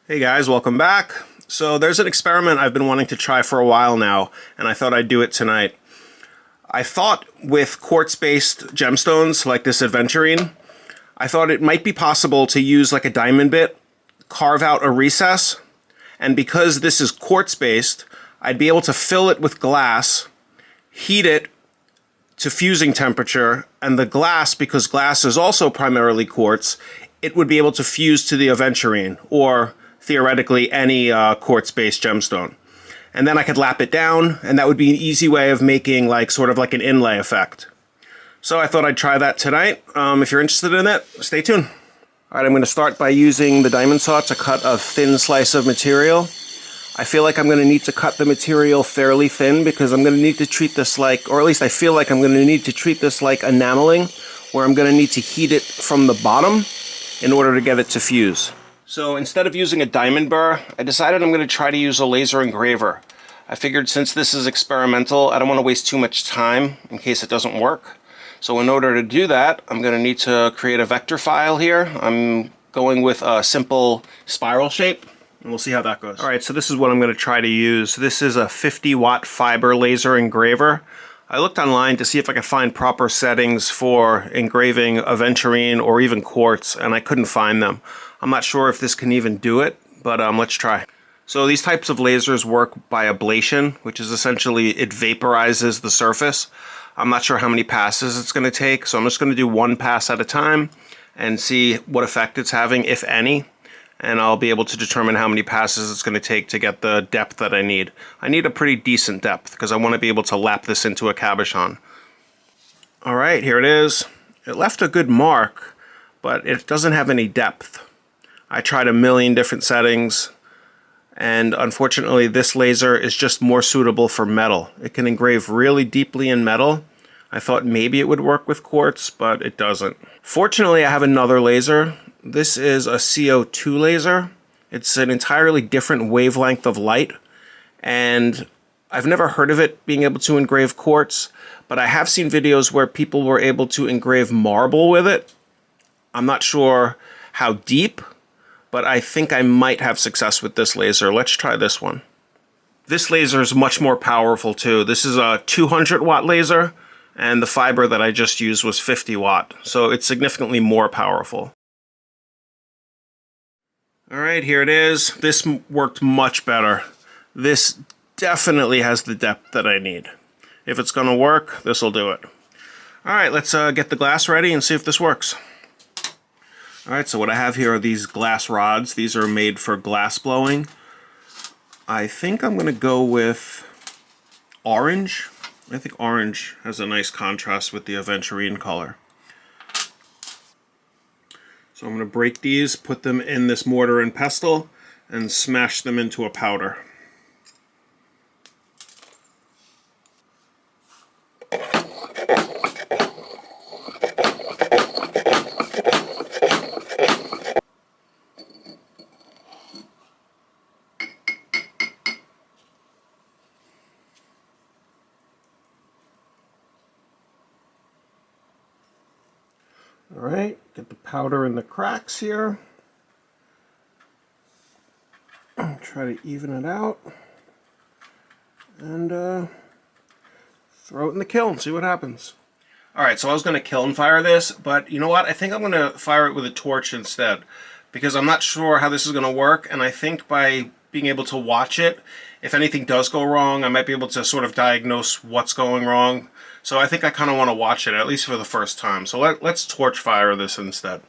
Hey guys, welcome back. So there's an experiment I've been wanting to try for a while now, and I thought I'd do it tonight. I thought with quartz-based gemstones like this aventurine, I thought it might be possible to use like a diamond bit, carve out a recess, and because this is quartz-based, I'd be able to fill it with glass, heat it to fusing temperature, and the glass, because glass is also primarily quartz, it would be able to fuse to the aventurine, or theoretically any quartz-based gemstone. And then I could lap it down, and that would be an easy way of making like sort of like an inlay effect. So I thought I'd try that tonight. If you're interested in it, stay tuned. All right, I'm going to start by using the diamond saw to cut a thin slice of material. I feel like I'm going to need to cut the material fairly thin because I'm going to need to treat this like, or at least I feel like I'm going to need to treat this like enameling, where I'm going to need to heat it from the bottom in order to get it to fuse. So instead of using a diamond burr, I decided I'm going to try to use a laser engraver. I figured since this is experimental, I don't want to waste too much time in case it doesn't work. So in order to do that, I'm going to need to create a vector file here. I'm going with a simple spiral shape, and we'll see how that goes. All right, so this is what I'm going to try to use. This is a 50-watt fiber laser engraver. I looked online to see if I could find proper settings for engraving aventurine or even quartz, and I couldn't find them. I'm not sure if this can even do it, but let's try. So these types of lasers work by ablation, which is essentially it vaporizes the surface. I'm not sure how many passes it's going to take, so I'm just going to do one pass at a time and see what effect it's having, if any. And I'll be able to determine how many passes it's going to take to get the depth that I need. I need a pretty decent depth because I want to be able to lap this into a cabochon. All right, here it is. It left a good mark, but it doesn't have any depth. I tried a million different settings, and unfortunately this laser is just more suitable for metal. It can engrave really deeply in metal. I thought maybe it would work with quartz, but it doesn't. Fortunately, I have another laser. This is a CO2 laser. It's an entirely different wavelength of light, and I've never heard of it being able to engrave quartz, but I have seen videos where people were able to engrave marble with it. I'm not sure how deep, but I think I might have success with this laser. Let's try this one. This laser is much more powerful too. This is a 200-watt laser, and the fiber that I just used was 50-watt, so it's significantly more powerful. All right, here it is. This worked much better. This definitely has the depth that I need. If it's going to work, this will do it. All right, let's get the glass ready and see if this works. All right, so what I have here are these glass rods. These are made for glass blowing. I think I'm going to go with orange. I think orange has a nice contrast with the aventurine color. So I'm going to break these, put them in this mortar and pestle, and smash them into a powder. All right, get the powder in the cracks here. Try to even it out. And throw it in the kiln, see what happens. All right, so I was going to kiln fire this, but you know what? I think I'm going to fire it with a torch instead, because I'm not sure how this is going to work, and I think by being able to watch it, if anything does go wrong, I might be able to sort of diagnose what's going wrong. So I think I kind of want to watch it, at least for the first time. So let's torch fire this instead.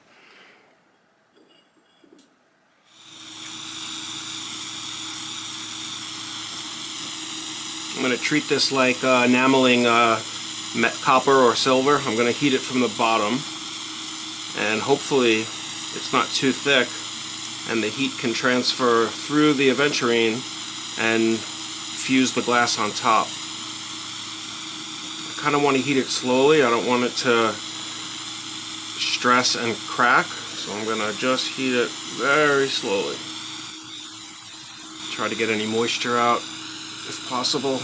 I'm going to treat this like enameling copper or silver. I'm going to heat it from the bottom, and hopefully it's not too thick and the heat can transfer through the aventurine and fuse the glass on top. I kind of want to heat it slowly. I don't want it to stress and crack, so I'm going to just heat it very slowly. Try to get any moisture out if possible.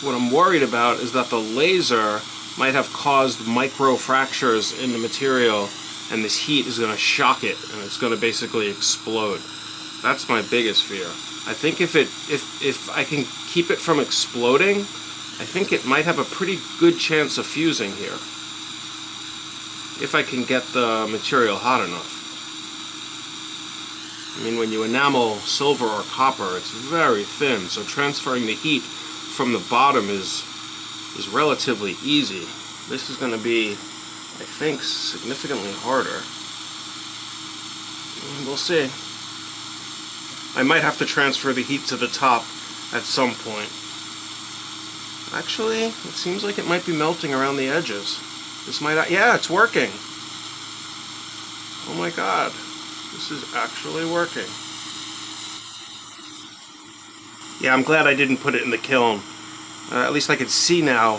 What I'm worried about is that the laser might have caused micro fractures in the material, and this heat is going to shock it, and it's going to basically explode. That's my biggest fear. I think if I can keep it from exploding, I think it might have a pretty good chance of fusing here, if I can get the material hot enough. I mean, when you enamel silver or copper, it's very thin, so transferring the heat from the bottom is relatively easy. This is going to be, I think, significantly harder. We'll see. I might have to transfer the heat to the top at some point. Actually, it seems like it might be melting around the edges. This might, yeah, it's working. Oh my god, this is actually working. Yeah, I'm glad I didn't put it in the kiln. At least I can see now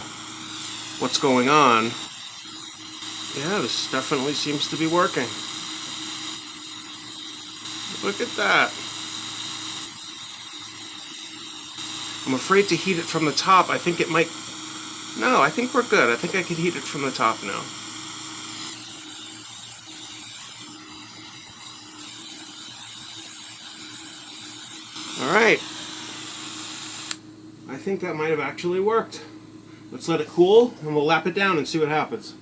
what's going on. Yeah, this definitely seems to be working. Look at that. I'm afraid to heat it from the top. I think it might... No, I think we're good. I think I can heat it from the top now. Alright. I think that might have actually worked. Let's let it cool, and we'll lap it down and see what happens.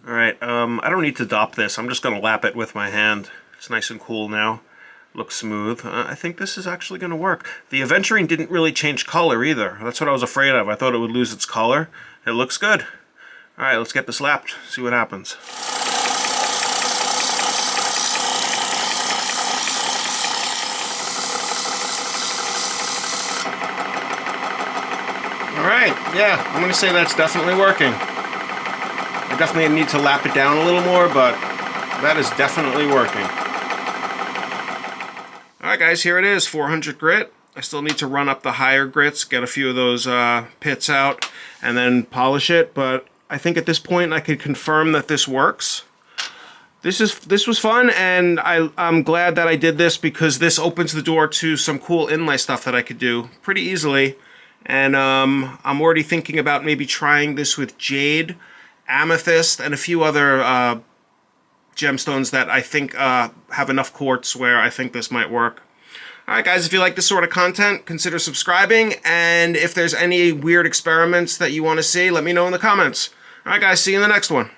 Alright, I don't need to dop this. I'm just going to lap it with my hand. It's nice and cool now. Looks smooth. I think this is actually going to work. The aventurine didn't really change color either. That's what I was afraid of. I thought it would lose its color. It looks good. Alright, let's get this lapped, see what happens. Alright, yeah, I'm going to say that's definitely working. I definitely need to lap it down a little more, but that is definitely working. Alright guys, here it is, 400 grit. I still need to run up the higher grits, get a few of those pits out, and then polish it, but I think at this point I can confirm that this works. This was fun, and I'm glad that I did this because this opens the door to some cool inlay stuff that I could do pretty easily. And I'm already thinking about maybe trying this with jade, amethyst, and a few other gemstones that I think have enough quartz where I think this might work. Alright guys, if you like this sort of content, consider subscribing, and if there's any weird experiments that you want to see, let me know in the comments. Alright guys, see you in the next one.